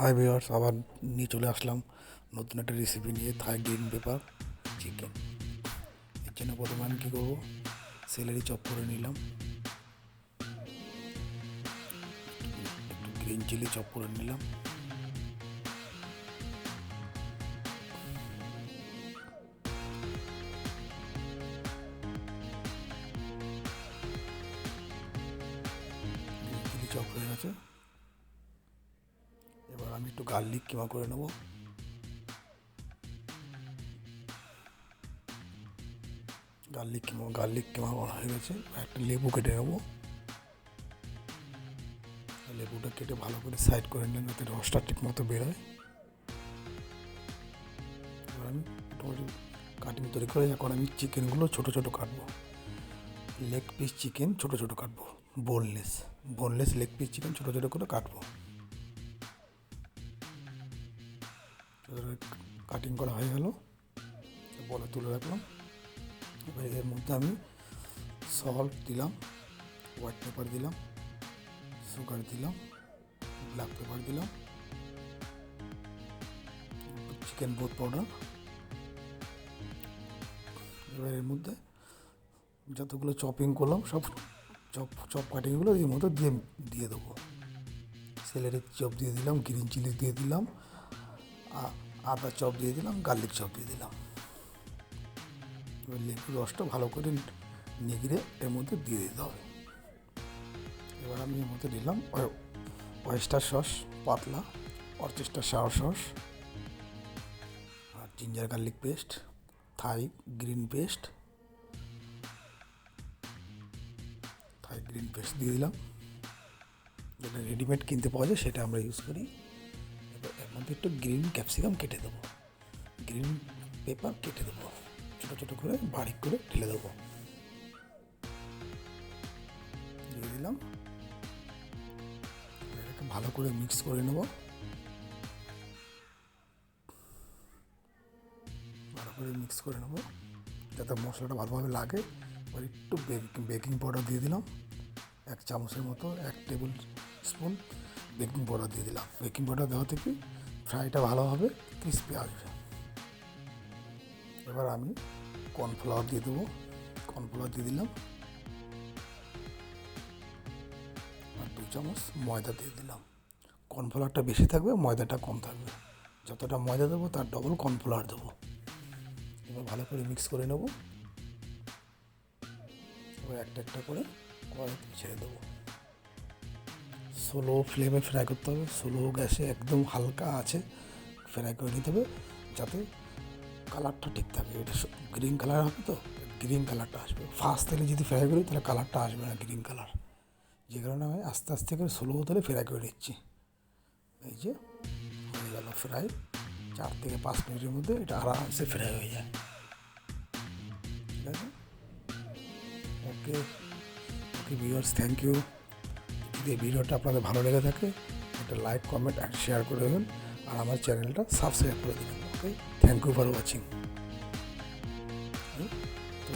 Hi viewers, আবার নিয়ে চলে আসলাম নতুন একটা রেসিপি নিয়ে, থাই গ্রিন পেপার চিকেন। এর জন্য প্রথমে আমি কী করবো, সেলেরি চপ করে নিলাম, একটু গ্রিন চিলি চপ করে নিলাম, গ্রিন চিলি চপ হয়ে গেছে। এবার আমি একটু গার্লিক কিমা করে নেবো। গার্লিক কিমা হয়ে গেছে। একটা লেবু কেটে নেবো, লেবুটা কেটে ভালো করে সাইড করে নিলাম যাতে রসটা ঠিক মতো বেরোয়। এবার আমি কাটিং তৈরি করে এখন আমি চিকেনগুলো ছোটো ছোটো কাটবো। লেগ পিস চিকেন ছোটো ছোটো কাটবো, বোনলেস লেগ পিস চিকেন ছোটো ছোটো করে কাটবো। কাটিং করা হয়ে গেল, বলে তুলে রাখলাম। এবার এর মধ্যে আমি সল্ট দিলাম, হোয়াইট পেপার দিলাম, সুগার দিলাম, ব্ল্যাক পেপার দিলাম, চিকেন ব্রথ পাউডার। এবার এর মধ্যে যতগুলো চপিং করলাম সব চপ কাটিংগুলো এর মধ্যে দিয়ে দেবো। সেলেরি চপ দিয়ে দিলাম, গ্রিন চিলি দিয়ে দিলাম, আদা চপ দিয়ে দিলাম, গার্লিক চপ দিয়ে দিলাম। এবার লেবুর রসটা ভালো করে নিগড়ে এর মধ্যে দিয়ে দিতে হবে। এবার আমি এর মধ্যে দিলাম ওয়েস্টার সস পাতলা, অর্চেস্টার শাওয়ার সস, আর জিঞ্জার গার্লিক পেস্ট, থাই গ্রিন পেস্ট দিয়ে দিলাম। যেটা রেডিমেড কিনতে পাওয়া যায় সেটা আমরা ইউজ করি। এবার এর মধ্যে একটু গ্রিন ক্যাপসিকাম কেটে দেবো, গ্রিন পেপার কেটে দেবো, ছোটো ছোটো করে বারিক করে ঢেলে দেবো, দিয়ে দিলাম। এটাকে ভালো করে মিক্স করে নেব, যাতে মশলাটা ভালোভাবে লাগে। এবার একটু বেকিং পাউডার দিয়ে দিলাম, 1 চামচের মতো, 1 টেবিল স্পুন বেকিং পাউডার দিয়ে দিলাম। বেকিং পাউডার দেওয়া থেকে ফ্রাইটা ভালোভাবে ক্রিস্পি আসবে। এবার আমি কর্নফ্লাওয়ার দিয়ে দেবো, কর্নফ্লাওয়ার দিয়ে দিলাম, আর 2 চামচ ময়দা দিয়ে দিলাম। কর্নফ্লাওয়ারটা বেশি থাকবে, ময়দাটা কম থাকবে। যতটা ময়দা দেবো তার ডবল কর্নফ্লাওয়ার দেবো। এবার ভালো করে মিক্স করে নেব। এবার একটা একটা করে কড়াইতে ছেড়ে দেবো। স্লো ফ্লেমে ফ্রাই করতে হবে, স্লো গ্যাসে একদম হালকা আছে ফ্রাই করে নিতে হবে, যাতে কালারটা ঠিক থাকে। এটা গ্রিন কালার হবে, তো গ্রিন কালারটা আসবে। ফার্স্ট তেলে যদি ফ্রাই করি তাহলে কালারটা আসবে না, গ্রিন কালার। যে কারণে আমি আস্তে আস্তে করে স্লো তেলে ফ্রাই করে নিচ্ছি। এই যে হয়ে গেল ফ্রাই, 4 থেকে 5 মিনিটের মধ্যে এটা আরামসে ফ্রাই হয়ে যায়। ঠিক আছে, ওকে ভিউয়ার্স, থ্যাংক ইউ। যদি এই ভিডিওটা আপনাদের ভালো লেগে থাকে একটা লাইক, কমেন্ট অ্যান্ড শেয়ার করে দেবেন, আর আমার চ্যানেলটা সাবস্ক্রাইব করে দেবেন। ওকে, থ্যাংক ইউ ফর ওয়াচিং। তো